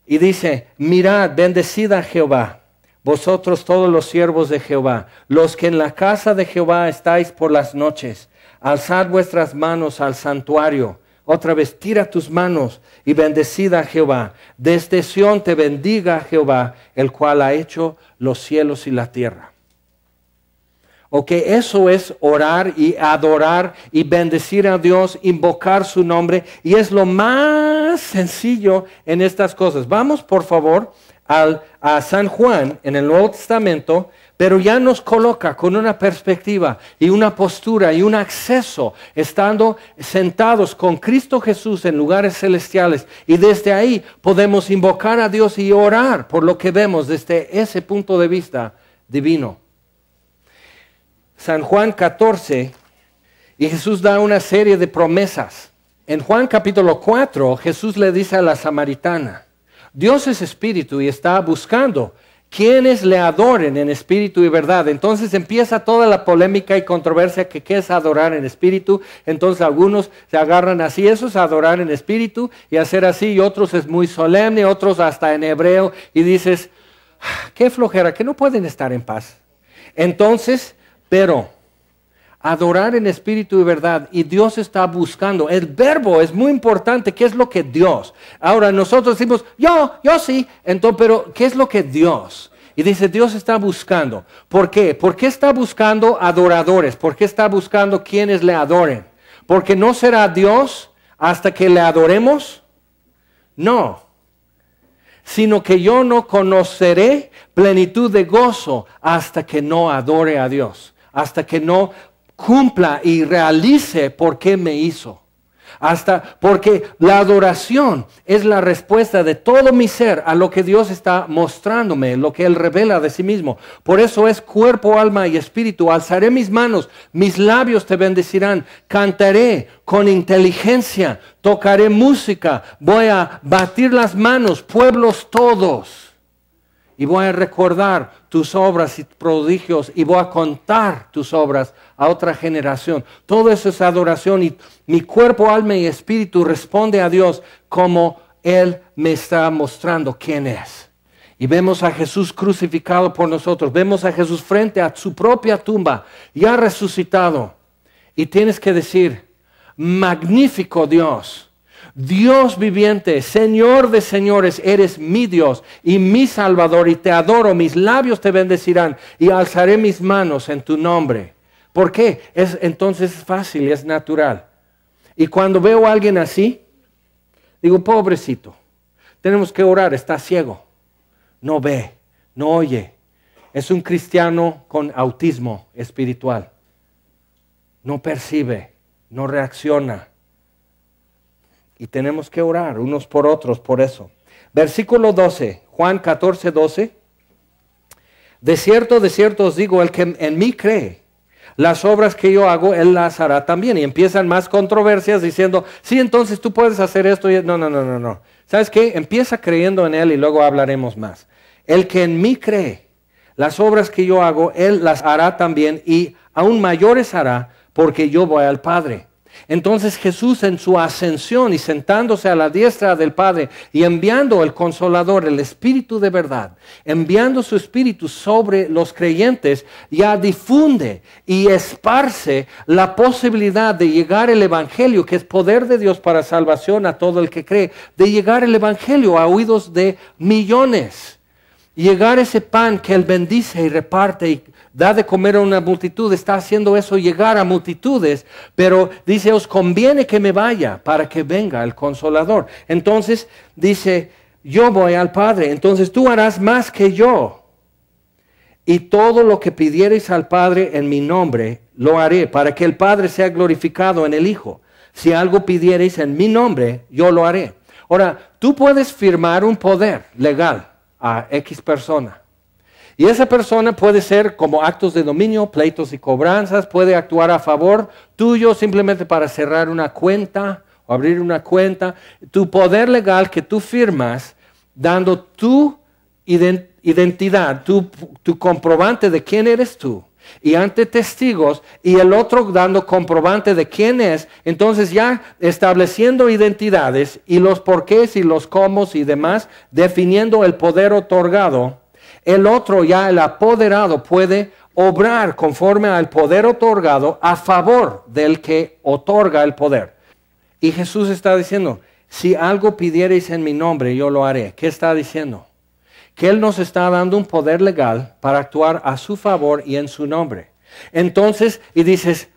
Y dice, mirad, bendecid a Jehová, vosotros todos los siervos de Jehová, los que en la casa de Jehová estáis por las noches. Alzad vuestras manos al santuario. Otra vez, tira tus manos y bendecid a Jehová. Desde Sión te bendiga Jehová, el cual ha hecho los cielos y la tierra. Ok, eso es orar y adorar y bendecir a Dios, invocar su nombre, y es lo más sencillo en estas cosas. Vamos, por favor, a San Juan en el Nuevo Testamento, pero ya nos coloca con una perspectiva y una postura y un acceso, estando sentados con Cristo Jesús en lugares celestiales, y desde ahí podemos invocar a Dios y orar por lo que vemos desde ese punto de vista divino. San Juan 14, y Jesús da una serie de promesas. En Juan capítulo 4, Jesús le dice a la samaritana, Dios es espíritu y está buscando quienes le adoren en espíritu y verdad. Entonces empieza toda la polémica y controversia que qué es adorar en espíritu. Entonces algunos se agarran así, eso es adorar en espíritu y hacer así, y otros es muy solemne, otros hasta en hebreo, y dices, qué flojera, que no pueden estar en paz. Entonces, pero adorar en espíritu y verdad, y Dios está buscando. El verbo es muy importante. ¿Qué es lo que Dios? Ahora nosotros decimos, yo sí. Entonces, pero ¿qué es lo que Dios? Y dice, Dios está buscando. ¿Por qué? ¿Por qué está buscando adoradores? ¿Por qué está buscando quienes le adoren? ¿Porque no será Dios hasta que le adoremos? No. Sino que yo no conoceré plenitud de gozo hasta que no adore a Dios. Hasta que no cumpla y realice por qué me hizo. Porque la adoración es la respuesta de todo mi ser a lo que Dios está mostrándome, lo que Él revela de sí mismo. Por eso es cuerpo, alma y espíritu. Alzaré mis manos, mis labios te bendecirán, cantaré con inteligencia, tocaré música, voy a batir las manos, pueblos todos. Y voy a recordar tus obras y prodigios, y voy a contar tus obras a otra generación. Todo eso es adoración, y mi cuerpo, alma y espíritu responde a Dios como Él me está mostrando quién es. Y vemos a Jesús crucificado por nosotros. Vemos a Jesús frente a su propia tumba, ya resucitado. Y tienes que decir, magnífico Dios. Dios viviente, Señor de señores, eres mi Dios y mi Salvador, y te adoro, mis labios te bendecirán y alzaré mis manos en tu nombre. ¿Por qué? Entonces es fácil, es natural. Y cuando veo a alguien así, digo, pobrecito, tenemos que orar, está ciego, no ve, no oye. Es un cristiano con autismo espiritual. No percibe, no reacciona. Y tenemos que orar unos por otros por eso. Versículo 12, Juan 14, 12. De cierto os digo, el que en mí cree, las obras que yo hago, él las hará también. Y empiezan más controversias diciendo, sí, entonces tú puedes hacer esto. No. ¿Sabes qué? Empieza creyendo en él y luego hablaremos más. El que en mí cree, las obras que yo hago, él las hará también y aún mayores hará porque yo voy al Padre. Entonces Jesús en su ascensión y sentándose a la diestra del Padre y enviando el Consolador, el Espíritu de verdad, enviando su Espíritu sobre los creyentes, ya difunde y esparce la posibilidad de llegar el Evangelio, que es poder de Dios para salvación a todo el que cree, de llegar el Evangelio a oídos de millones. Llegar ese pan que Él bendice y reparte y da de comer a una multitud, está haciendo eso llegar a multitudes, pero dice, os conviene que me vaya para que venga el Consolador. Entonces dice, yo voy al Padre, entonces tú harás más que yo. Y todo lo que pidiereis al Padre en mi nombre, lo haré, para que el Padre sea glorificado en el Hijo. Si algo pidiereis en mi nombre, yo lo haré. Ahora, tú puedes firmar un poder legal a X persona. Y esa persona puede ser como actos de dominio, pleitos y cobranzas, puede actuar a favor tuyo simplemente para cerrar una cuenta o abrir una cuenta. Tu poder legal que tú firmas dando tu identidad, tu comprobante de quién eres tú y ante testigos y el otro dando comprobante de quién es, entonces ya estableciendo identidades y los porqués y los cómo y demás, definiendo el poder otorgado, el otro ya el apoderado puede obrar conforme al poder otorgado a favor del que otorga el poder. Y Jesús está diciendo, si algo pidiereis en mi nombre, yo lo haré. ¿Qué está diciendo? Que Él nos está dando un poder legal para actuar a su favor y en su nombre. Entonces, y dices,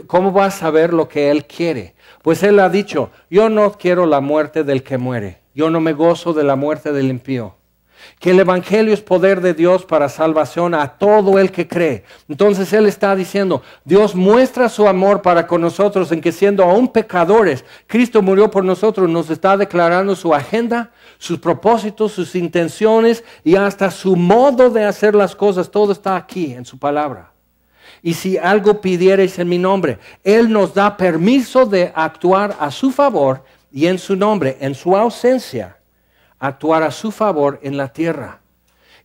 ¿cómo vas a saber lo que Él quiere? Pues Él ha dicho, yo no quiero la muerte del que muere, yo no me gozo de la muerte del impío. Que el Evangelio es poder de Dios para salvación a todo el que cree. Entonces Él está diciendo, Dios muestra su amor para con nosotros en que siendo aún pecadores, Cristo murió por nosotros, nos está declarando su agenda, sus propósitos, sus intenciones y hasta su modo de hacer las cosas. Todo está aquí en su palabra. Y si algo pidiereis en mi nombre, Él nos da permiso de actuar a su favor y en su nombre, en su ausencia, actuar a su favor en la tierra.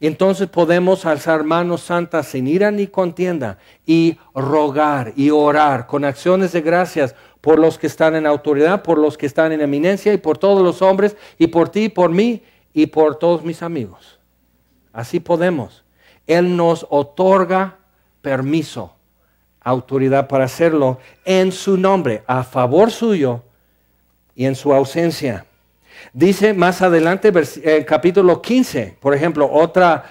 Y entonces podemos alzar manos santas sin ira ni contienda y rogar y orar con acciones de gracias por los que están en autoridad, por los que están en eminencia y por todos los hombres y por ti, por mí y por todos mis amigos. Así podemos. Él nos otorga permiso, autoridad para hacerlo en su nombre, a favor suyo y en su ausencia. Dice más adelante, capítulo 15, por ejemplo, otra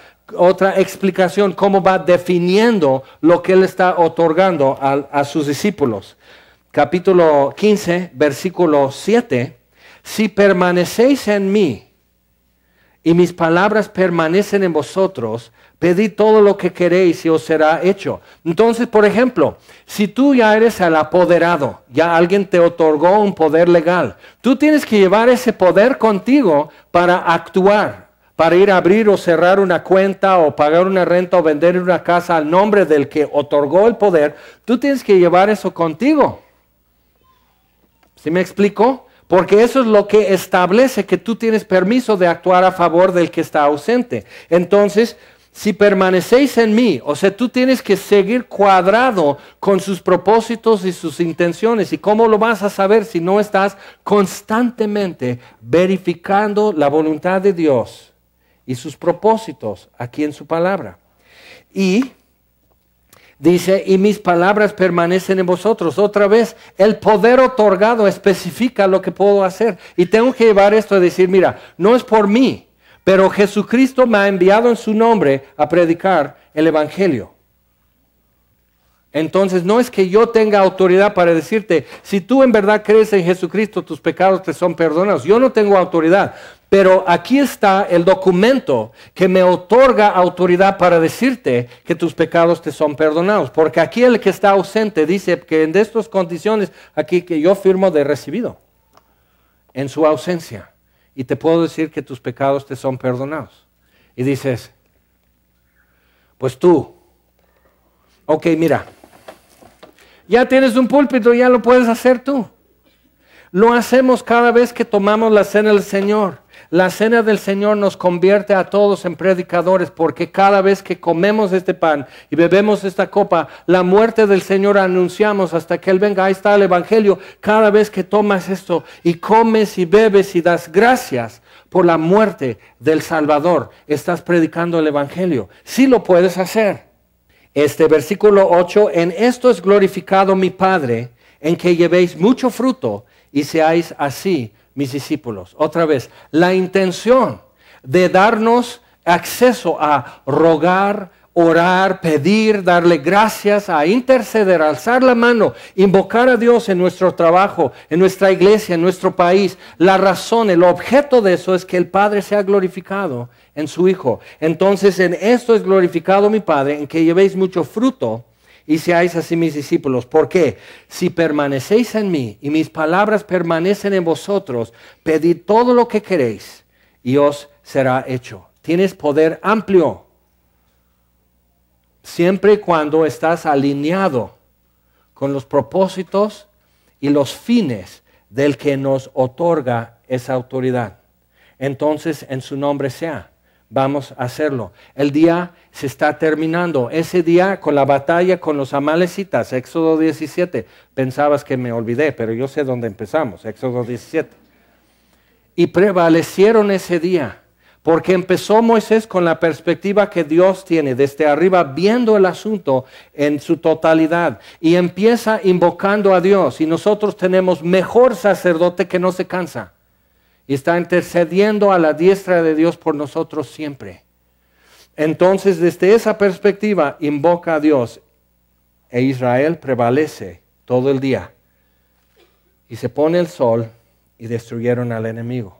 explicación, cómo va definiendo lo que Él está otorgando a sus discípulos. Capítulo 15, versículo 7, si permanecéis en mí y mis palabras permanecen en vosotros, pedid todo lo que queréis y os será hecho. Entonces, por ejemplo, si tú ya eres el apoderado, ya alguien te otorgó un poder legal, tú tienes que llevar ese poder contigo para actuar, para ir a abrir o cerrar una cuenta o pagar una renta o vender una casa al nombre del que otorgó el poder. Tú tienes que llevar eso contigo. ¿Sí me explico? Porque eso es lo que establece que tú tienes permiso de actuar a favor del que está ausente. Entonces, si permanecéis en mí, o sea, tú tienes que seguir cuadrado con sus propósitos y sus intenciones. ¿Y cómo lo vas a saber si no estás constantemente verificando la voluntad de Dios y sus propósitos aquí en su palabra? Y dice, y mis palabras permanecen en vosotros. Otra vez, el poder otorgado especifica lo que puedo hacer. Y tengo que llevar esto a decir, mira, no es por mí, pero Jesucristo me ha enviado en su nombre a predicar el Evangelio. Entonces no es que yo tenga autoridad para decirte, si tú en verdad crees en Jesucristo, tus pecados te son perdonados. Yo no tengo autoridad, pero aquí está el documento que me otorga autoridad para decirte que tus pecados te son perdonados. Porque aquí el que está ausente dice que en estas condiciones, aquí que yo firmo de recibido, en su ausencia. Y te puedo decir que tus pecados te son perdonados. Y dices, pues tú, ok, mira, ya tienes un púlpito, ya lo puedes hacer tú. Lo hacemos cada vez que tomamos la cena del Señor. La cena del Señor nos convierte a todos en predicadores, porque cada vez que comemos este pan y bebemos esta copa, la muerte del Señor anunciamos hasta que Él venga. Ahí está el Evangelio. Cada vez que tomas esto y comes y bebes y das gracias por la muerte del Salvador, estás predicando el Evangelio. Sí lo puedes hacer. Este versículo 8, en esto es glorificado mi Padre, en que llevéis mucho fruto y seáis así mis discípulos. Otra vez, la intención de darnos acceso a rogar, orar, pedir, darle gracias, a interceder, alzar la mano, invocar a Dios en nuestro trabajo, en nuestra iglesia, en nuestro país. La razón, el objeto de eso es que el Padre sea glorificado en su Hijo. Entonces, en esto es glorificado mi Padre, en que llevéis mucho fruto y seáis así mis discípulos. ¿Por qué? Si permanecéis en mí y mis palabras permanecen en vosotros, pedid todo lo que queréis y os será hecho. Tienes poder amplio, siempre y cuando estás alineado con los propósitos y los fines del que nos otorga esa autoridad. Entonces, en su nombre sea. Vamos a hacerlo. El día se está terminando. Ese día con la batalla con los amalecitas, Éxodo 17. Pensabas que me olvidé, pero yo sé dónde empezamos, Éxodo 17. Y prevalecieron ese día, porque empezó Moisés con la perspectiva que Dios tiene desde arriba, viendo el asunto en su totalidad. Y empieza invocando a Dios. Y nosotros tenemos mejor sacerdote que no se cansa. Y está intercediendo a la diestra de Dios por nosotros siempre. Entonces, desde esa perspectiva, invoca a Dios. E Israel prevalece todo el día. Y se pone el sol y destruyeron al enemigo.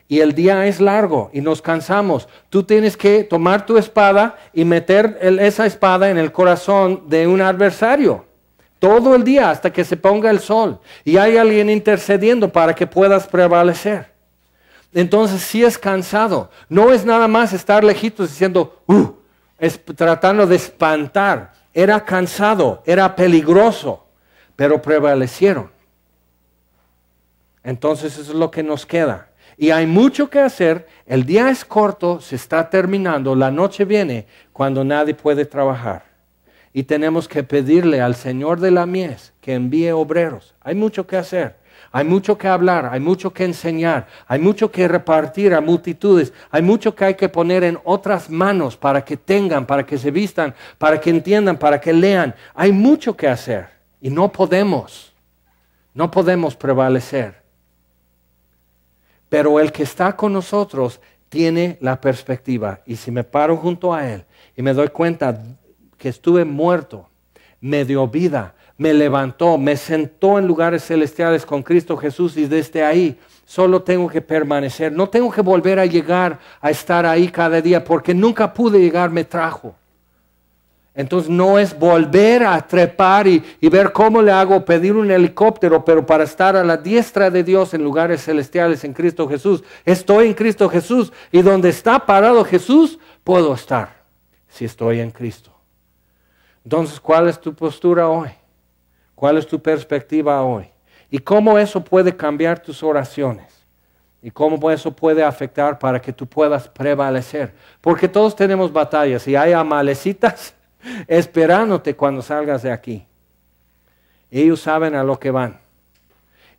Y el día es largo y nos cansamos. Tú tienes que tomar tu espada y meter esa espada en el corazón de un adversario. Todo el día hasta que se ponga el sol. Y hay alguien intercediendo para que puedas prevalecer. Entonces sí es cansado. No es nada más estar lejitos diciendo, tratando de espantar. Era cansado, era peligroso, pero prevalecieron. Entonces eso es lo que nos queda. Y hay mucho que hacer. El día es corto, se está terminando. La noche viene cuando nadie puede trabajar. Y tenemos que pedirle al Señor de la mies que envíe obreros. Hay mucho que hacer, hay mucho que hablar, hay mucho que enseñar, hay mucho que repartir a multitudes, hay mucho que hay que poner en otras manos para que tengan, para que se vistan, para que entiendan, para que lean. Hay mucho que hacer y no podemos prevalecer. Pero el que está con nosotros tiene la perspectiva. Y si me paro junto a Él y me doy cuenta que estuve muerto, me dio vida, me levantó, me sentó en lugares celestiales con Cristo Jesús y desde ahí solo tengo que permanecer. No tengo que volver a llegar a estar ahí cada día porque nunca pude llegar, me trajo. Entonces no es volver a trepar y ver cómo le hago, pedir un helicóptero, pero para estar a la diestra de Dios en lugares celestiales en Cristo Jesús. Estoy en Cristo Jesús y donde está parado Jesús, puedo estar si estoy en Cristo. Entonces, ¿cuál es tu postura hoy? ¿Cuál es tu perspectiva hoy? ¿Y cómo eso puede cambiar tus oraciones? ¿Y cómo eso puede afectar para que tú puedas prevalecer? Porque todos tenemos batallas y hay amalecitas esperándote cuando salgas de aquí. Ellos saben a lo que van.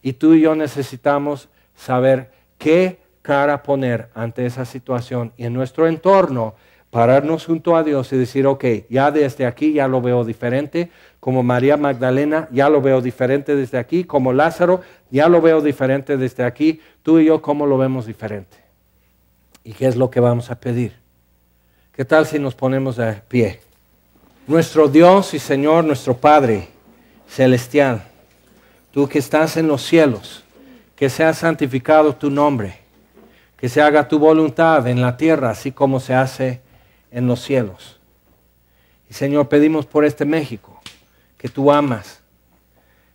Y tú y yo necesitamos saber qué cara poner ante esa situación y en nuestro entorno pararnos junto a Dios y decir, ok, ya desde aquí ya lo veo diferente, como María Magdalena, ya lo veo diferente desde aquí, como Lázaro, ya lo veo diferente desde aquí, tú y yo, ¿cómo lo vemos diferente? ¿Y qué es lo que vamos a pedir? ¿Qué tal si nos ponemos de pie? Nuestro Dios y Señor, nuestro Padre celestial, tú que estás en los cielos, que sea santificado tu nombre, que se haga tu voluntad en la tierra, así como se hace en los cielos. Y Señor, pedimos por este México, que tú amas,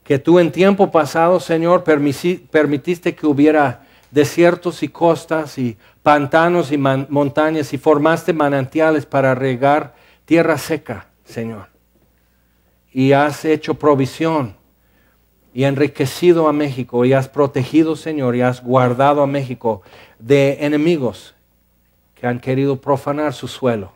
que tú en tiempo pasado, Señor, permitiste que hubiera desiertos y costas y pantanos y montañas y formaste manantiales para regar tierra seca, Señor. Y has hecho provisión y enriquecido a México y has protegido, Señor, y has guardado a México de enemigos que han querido profanar su suelo.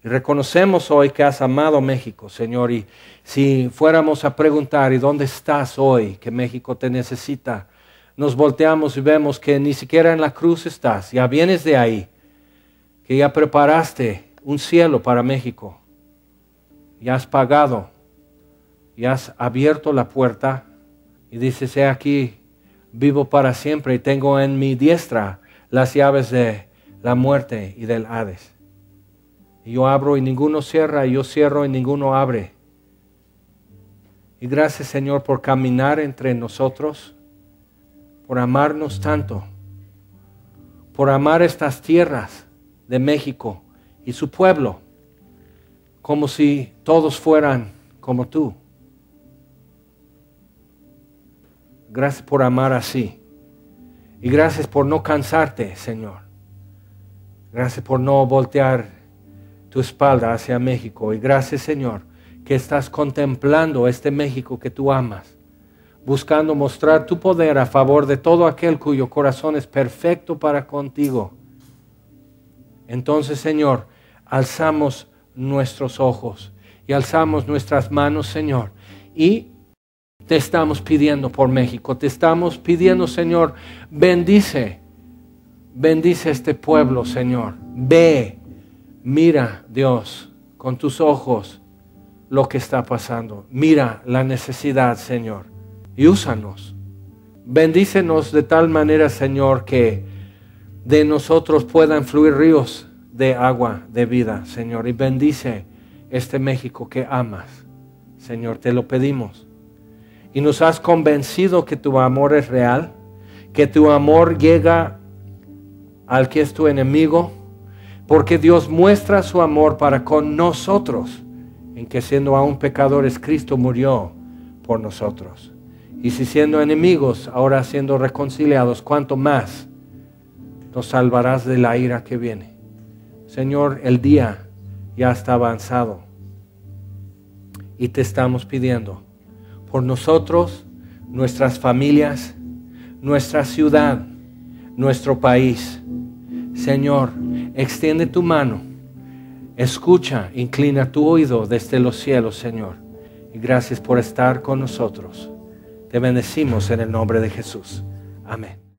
Y reconocemos hoy que has amado a México, Señor, y si fuéramos a preguntar, ¿y dónde estás hoy? Que México te necesita. Nos volteamos y vemos que ni siquiera en la cruz estás, ya vienes de ahí, que ya preparaste un cielo para México, ya has pagado, ya has abierto la puerta y dices, he aquí, vivo para siempre y tengo en mi diestra las llaves de la muerte y del Hades. Y yo abro y ninguno cierra, y yo cierro y ninguno abre. Y gracias, Señor, por caminar entre nosotros, por amarnos tanto, por amar estas tierras de México y su pueblo, como si todos fueran como tú. Gracias por amar así. Y gracias por no cansarte, Señor. Gracias por no voltear tu espalda hacia México. Y gracias, Señor, que estás contemplando este México que tú amas, buscando mostrar tu poder a favor de todo aquel cuyo corazón es perfecto para contigo. Entonces, Señor, alzamos nuestros ojos y alzamos nuestras manos, Señor, y te estamos pidiendo por México. Te estamos pidiendo, Señor, bendice este pueblo, Señor. Ve, mira, Dios, con tus ojos lo que está pasando. Mira la necesidad, Señor, y úsanos. Bendícenos de tal manera, Señor, que de nosotros puedan fluir ríos de agua de vida, Señor. Y bendice este México que amas, Señor, te lo pedimos. Y nos has convencido que tu amor es real, que tu amor llega al que es tu enemigo, porque Dios muestra su amor para con nosotros, en que siendo aún pecadores, Cristo murió por nosotros. Y si siendo enemigos, ahora siendo reconciliados, ¿cuánto más nos salvarás de la ira que viene? Señor, el día ya está avanzado y te estamos pidiendo por nosotros, nuestras familias, nuestra ciudad, nuestro país. Señor, extiende tu mano, escucha, inclina tu oído desde los cielos, Señor. Y gracias por estar con nosotros. Te bendecimos en el nombre de Jesús. Amén.